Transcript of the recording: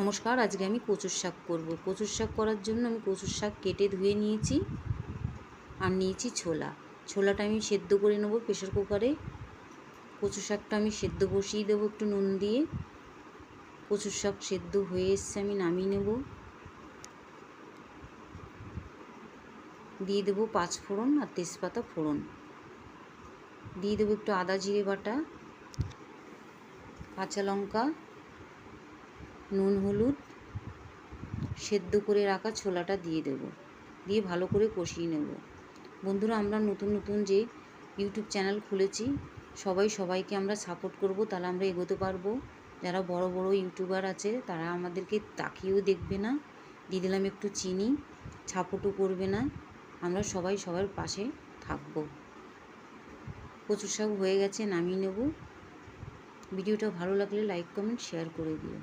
নমস্কার, আজকে আমি কচুর শাক করব। কচুর শাক করার জন্য আমি কচুর শাক কেটে ধুয়ে নিয়েছি আর নিয়েছি ছোলা। ছোলাটা আমি সেদ্ধ করে নেব প্রেশার কুকারে। কচুর শাকটা আমি সেদ্ধ বসিয়ে দেবো একটু নুন দিয়ে। কচুর শাক সেদ্ধ হয়ে এসছে, আমি নামিয়ে নেব। দিয়ে দেবো 5 ফোড়ন আর তেজপাতা ফোড়ন। দিয়ে দেবো একটু আদা জিরে বাটা, কাঁচা লঙ্কা, নুন হলুদ, সেদ্ধ করে রাখা ছোলাটা দিয়ে দেব। দিয়ে ভালো করে কষিয়ে নেব। বন্ধুরা, আমরা নতুন নতুন যে ইউটিউব চ্যানেল খুলেছি, সবাইকে আমরা সাপোর্ট করব, তাহলে আমরা এগোতে পারবো। যারা বড় বড় ইউটিউবার আছে তারা আমাদেরকে তাকিয়েও দেখবে না। দিয়ে দিলাম একটু চিনি, সাপোর্টও করবে না। আমরা সবার পাশে থাকব। কচু শাক হয়ে গেছে, নামিয়ে নেব। ভিডিওটা ভালো লাগলে লাইক কমেন্ট শেয়ার করে দিও।